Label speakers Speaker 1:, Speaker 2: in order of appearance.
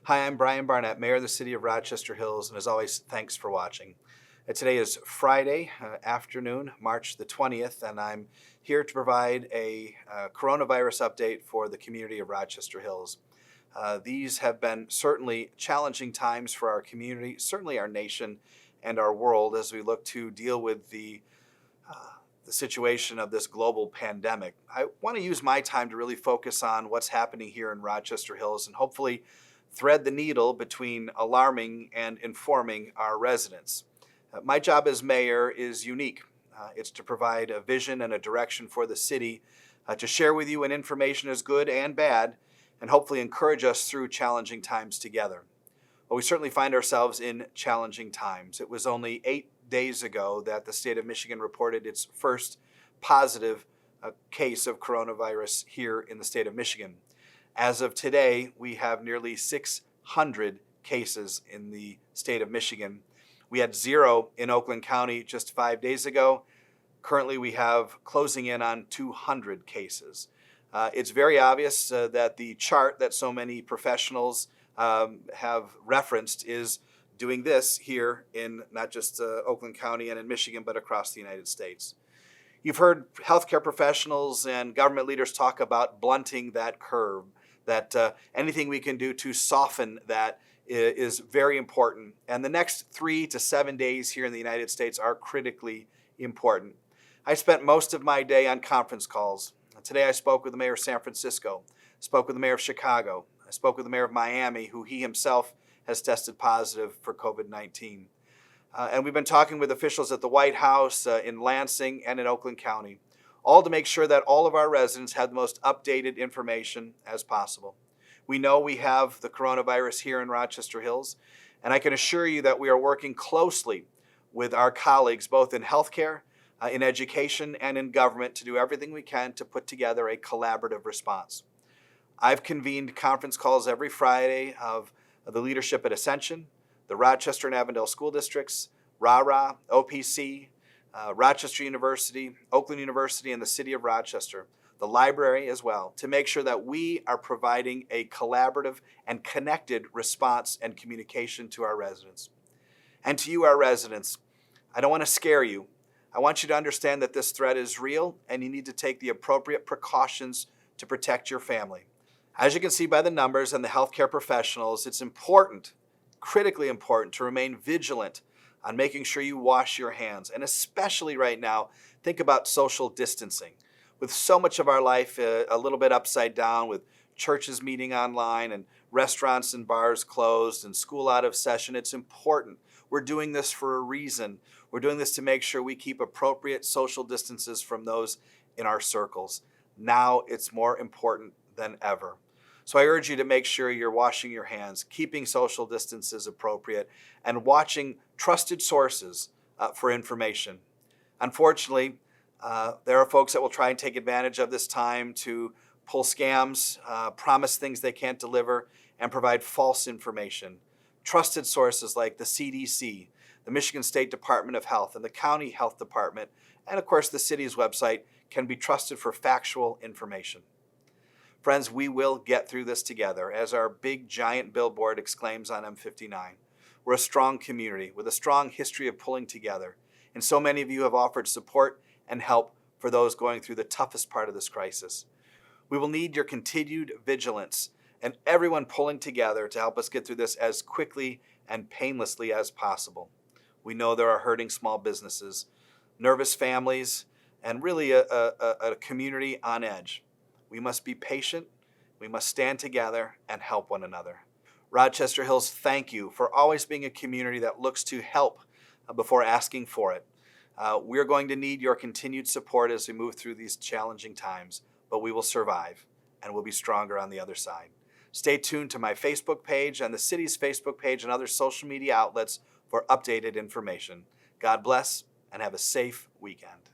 Speaker 1: Hi, I'm Brian Barnett, Mayor of the City of Rochester Hills, and as always, thanks for watching. Today is Friday afternoon, March the 20th, and I'm here to provide a coronavirus update for the community of Rochester Hills. These have been certainly challenging times for our community, certainly our nation and our world as we look to deal with the situation of this global pandemic. I want to use my time to really focus on what's happening here in Rochester Hills and hopefully thread the needle between alarming and informing our residents. My job as mayor is unique. It's to provide a vision and a direction for the city, to share with you when information is good and bad, and hopefully encourage us through challenging times together. Well, we certainly find ourselves in challenging times. It was only 8 days ago that the state of Michigan reported its first positive case of coronavirus here in the state of Michigan. As of today, we have nearly 600 cases in the state of Michigan. We had 0 in Oakland County just 5 days ago. Currently, we have closing in on 200 cases. It's very obvious that the chart that so many professionals have referenced is doing this here in not just Oakland County and in Michigan, but across the United States. You've heard healthcare professionals and government leaders talk about blunting that curve, that anything we can do to soften that is very important. And the next 3 to 7 days here in the United States are critically important. I spent most of my day on conference calls. Today I spoke with the mayor of San Francisco, spoke with the mayor of Chicago, I spoke with the mayor of Miami, who he himself has tested positive for COVID-19. And we've been talking with officials at the White House, in Lansing, and in Oakland County, all to make sure that all of our residents have the most updated information as possible. We know we have the coronavirus here in Rochester Hills, and I can assure you that we are working closely with our colleagues, both in healthcare, in education, and in government to do everything we can to put together a collaborative response. I've convened conference calls every Friday of the leadership at Ascension, the Rochester and Avondale school districts, RARA, OPC, Rochester University, Oakland University, and the City of Rochester, the library as well, to make sure that we are providing a collaborative and connected response and communication to our residents. And to you, our residents, I don't want to scare you. I want you to understand that this threat is real and you need to take the appropriate precautions to protect your family. As you can see by the numbers and the healthcare professionals, it's important, critically important, to remain vigilant on making sure you wash your hands. And especially right now, think about social distancing. With so much of our life a little bit upside down, with churches meeting online and restaurants and bars closed and school out of session, it's important. We're doing this for a reason. We're doing this to make sure we keep appropriate social distances from those in our circles. Now it's more important than ever. So I urge you to make sure you're washing your hands, keeping social distances appropriate, and watching trusted sources for information. Unfortunately, there are folks that will try and take advantage of this time to pull scams, promise things they can't deliver, and provide false information. Trusted sources like the CDC, the Michigan State Department of Health, and the County Health Department, and of course the city's website can be trusted for factual information. Friends, we will get through this together, as our big giant billboard exclaims on M59. We're a strong community with a strong history of pulling together, and so many of you have offered support and help for those going through the toughest part of this crisis. We will need your continued vigilance and everyone pulling together to help us get through this as quickly and painlessly as possible. We know there are hurting small businesses, nervous families, and really a community on edge. We must be patient, we must stand together and help one another. Rochester Hills, thank you for always being a community that looks to help before asking for it. We're going to need your continued support as we move through these challenging times, but we will survive and we'll be stronger on the other side. Stay tuned to my Facebook page and the city's Facebook page and other social media outlets for updated information. God bless and have a safe weekend.